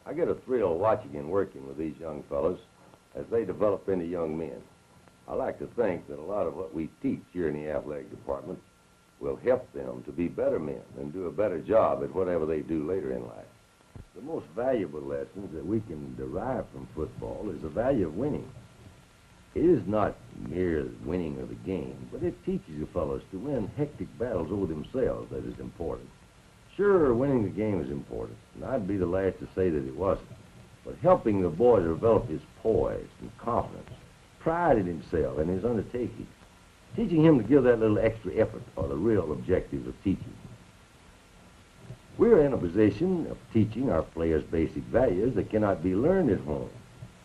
I get a thrill watching and working with these young fellows as they develop into young men. I like to think that a lot of what we teach here in the athletic department will help them to be better men and do a better job at whatever they do later in life. The most valuable lessons that we can derive from football is the value of winning. It is not mere winning of the game, but it teaches the fellows to win hectic battles over themselves that is important. Sure, winning the game is important, and I'd be the last to say that it wasn't. But helping the boy develop his poise and confidence, pride in himself and his undertaking, teaching him to give that little extra effort are the real objectives of teaching. We're in a position of teaching our players basic values that cannot be learned at home,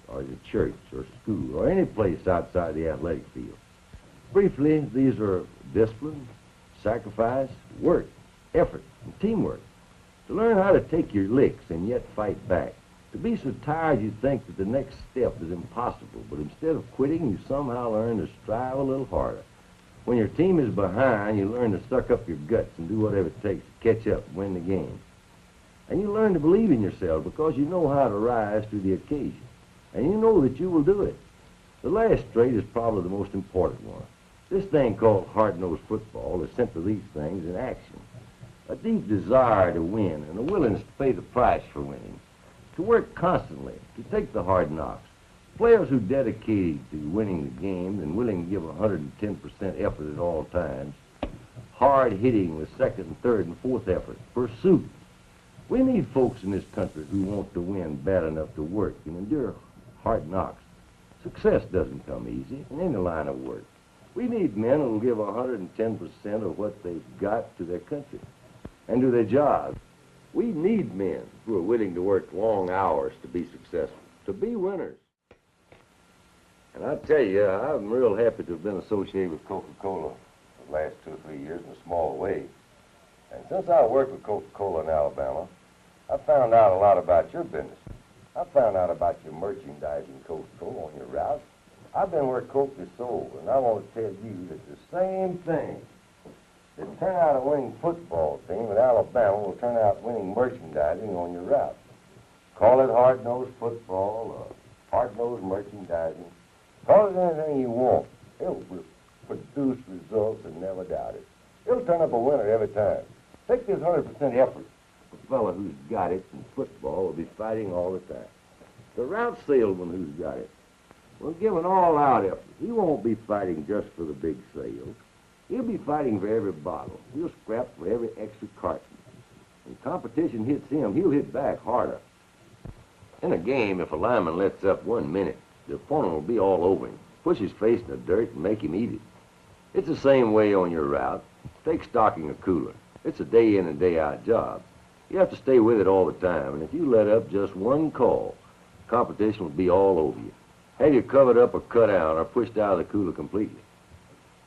or at church, or school, or any place outside the athletic field. Briefly, these are discipline, sacrifice, work, effort, and teamwork. To learn how to take your licks and yet fight back. To be so tired you think that the next step is impossible, but instead of quitting, you somehow learn to strive a little harder. When your team is behind, you learn to suck up your guts and do whatever it takes to catch up and win the game. And you learn to believe in yourself because you know how to rise to the occasion. And you know that you will do it. The last trait is probably the most important one. This thing called hard-nosed football is simply these things in action. A deep desire to win and a willingness to pay the price for winning. To work constantly, to take the hard knocks. Players who dedicated to winning the game and willing to give 110% effort at all times. Hard hitting with second and third and fourth effort. Pursuit. We need folks in this country who want to win bad enough to work and endure hard knocks. Success doesn't come easy in any line of work. We need men who will give 110% of what they've got to their country and to their jobs. We need men who are willing to work long hours to be successful, to be winners. And I tell you, I'm real happy to have been associated with Coca-Cola the last 2 or 3 years in a small way. And since I worked with Coca-Cola in Alabama, I found out a lot about your business. I found out about your merchandising Coca-Cola on your route. I've been where Coke is sold, and I want to tell you that the same thing that turned out a winning football team in Alabama will turn out winning merchandising on your route. Call it hard-nosed football or hard-nosed merchandising. Call it anything you want. It'll produce results and never doubt it. It'll turn up a winner every time. Take this 100% effort. The fellow who's got it in football will be fighting all the time. The route salesman who's got it will give an all-out effort. He won't be fighting just for the big sales. He'll be fighting for every bottle. He'll scrap for every extra carton. When competition hits him, he'll hit back harder. In a game, if a lineman lets up 1 minute, the opponent will be all over him, push his face in the dirt and make him eat it. It's the same way on your route. Take stocking a cooler. It's a day in and day out job. You have to stay with it all the time, and if you let up just one call, competition will be all over you. Have you covered up or cut out or pushed out of the cooler completely.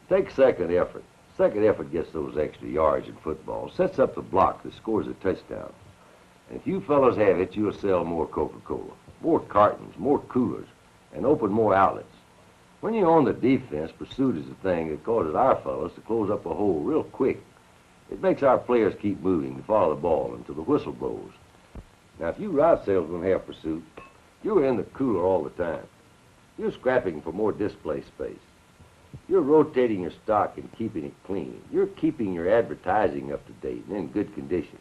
Take second effort. Second effort gets those extra yards in football, sets up the block that scores a touchdown. And if you fellows have it, you'll sell more Coca-Cola, more cartons, more coolers, and open more outlets. When you're on the defense, pursuit is the thing that causes our fellows to close up a hole real quick. It makes our players keep moving to follow the ball until the whistle blows. Now, if you route salesmen have pursuit, you're in the cooler all the time. You're scrapping for more display space. You're rotating your stock and keeping it clean. You're keeping your advertising up to date and in good condition.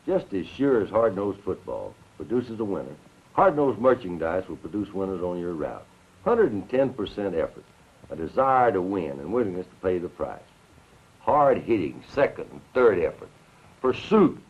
Just as sure as hard-nosed football produces a winner, hard-nosed merchandise will produce winners on your route. 110% effort, a desire to win and willingness to pay the price. Hard-hitting second and third effort. Pursuit.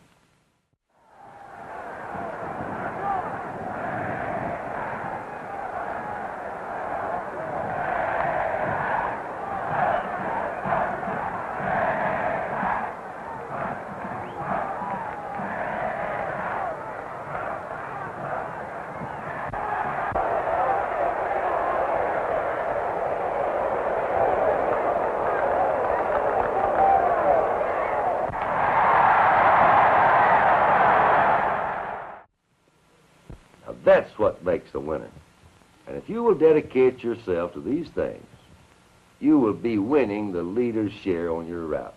That's what makes a winner. And if you will dedicate yourself to these things, you will be winning the leader's share on your route.